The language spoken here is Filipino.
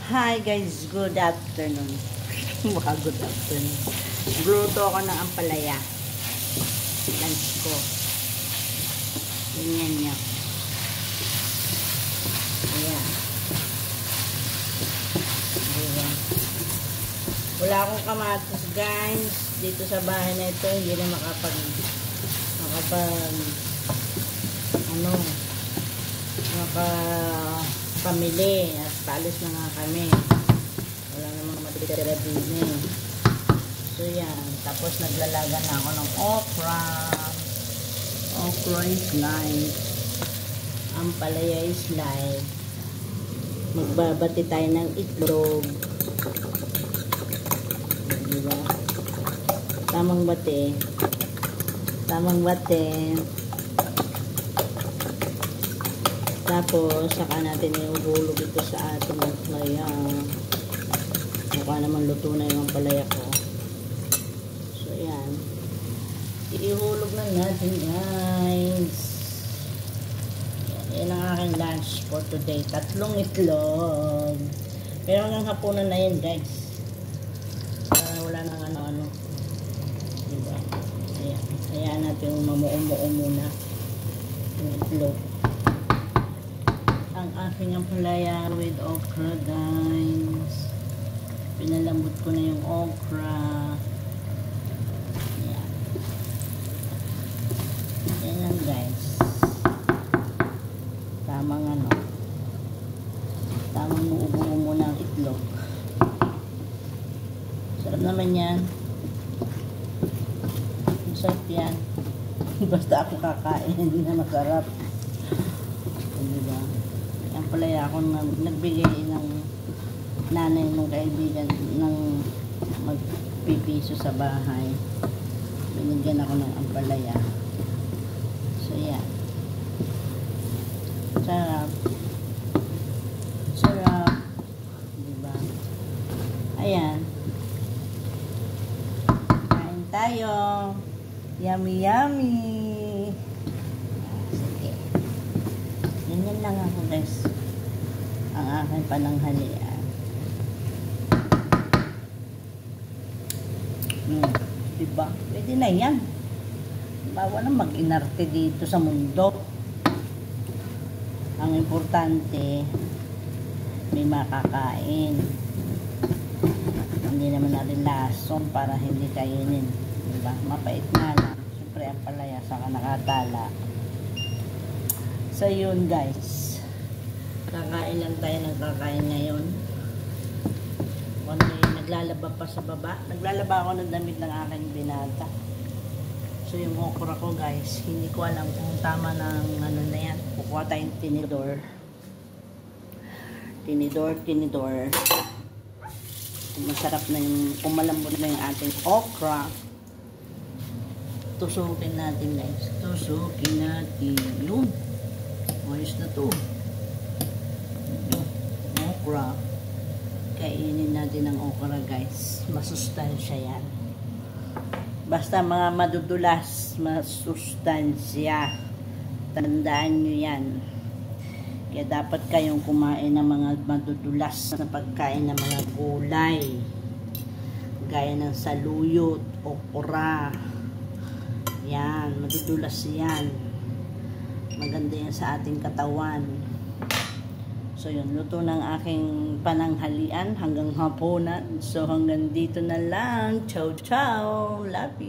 Hi guys, good afternoon. Mukha good afternoon. Gluto ako ng ampalaya. Lunch ko. Ganyan niya. Ayan. Ayan. Wala akong kamatis guys. Dito sa bahay na ito, hindi na pamili at paalis na nga kami. Wala namang matitira din eh. So yan, tapos naglalaga na ako ng okra. Okra is live. Ampalaya is live. Magbabati tayo ng itlog. Diba? Tamang bate. Tamang bate. Tapos, saka natin iuhulog ito sa ating ampalaya. Mukha naman luto na yung ampalaya ko. So, yan. Iuhulog na natin, guys. Yan ang aking lunch for today. 3 itlog. Pero hanggang hapunan na yan, guys. Para wala nang ano-ano. Diba? Ayan. Ayan natin mamuo-muo muna yung itlog. Ang aking ampalaya with okra guys. Pinalambot ko na yung okra. Ayan. Ayan lang guys. Tamang ano. Tamang buo-buo muna ang itlog. Sarap naman yan. Masarap yan. Basta ako kakain, hindi na masarap. Diba? Ampalaya ako nagbigay ng nanay mong kaibigan ng magpipiso sa bahay. Binigyan ako ng ampalaya. So yan. Sarap. Sarap. Diba? Ayan. Kain tayo. Yummy yummy. Sige. Ganyan lang ako guys. Ang aking pananghalian. Diba? Pwede na yan. Bawa na mag-inarte dito sa mundo. Ang importante, may makakain. Hindi naman natin lason para hindi kainin. Diba? Mapait nga lang. Siyempre ang palaya saka nakatala. So yun guys. Kakain lang tayo ng kakain ngayon. Kung naglalaba pa sa baba. Naglalaba ako ng damit ng aking binata. So yung okra ko guys, hindi ko alam kung tama ng ano na yan. Kukuha tayong tinidor. Tinidor. Masarap na yung, kumalambot na yung ating okra. Tusukin natin guys. Tusukin natin. Yun. Ayos na to. Okra. Kainin natin ang okra guys. Masustansya yan. Basta mga madudulas, masustansya. Tandaan nyo yan. Kaya dapat kayong kumain ng mga madudulas na pagkain ng mga gulay. Gaya ng saluyot, okra. Yan, madudulas yan. Maganda yan sa ating katawan. So yun, luto ng aking pananghalian hanggang hapunan. So hanggang dito na lang. Ciao, ciao. Love you.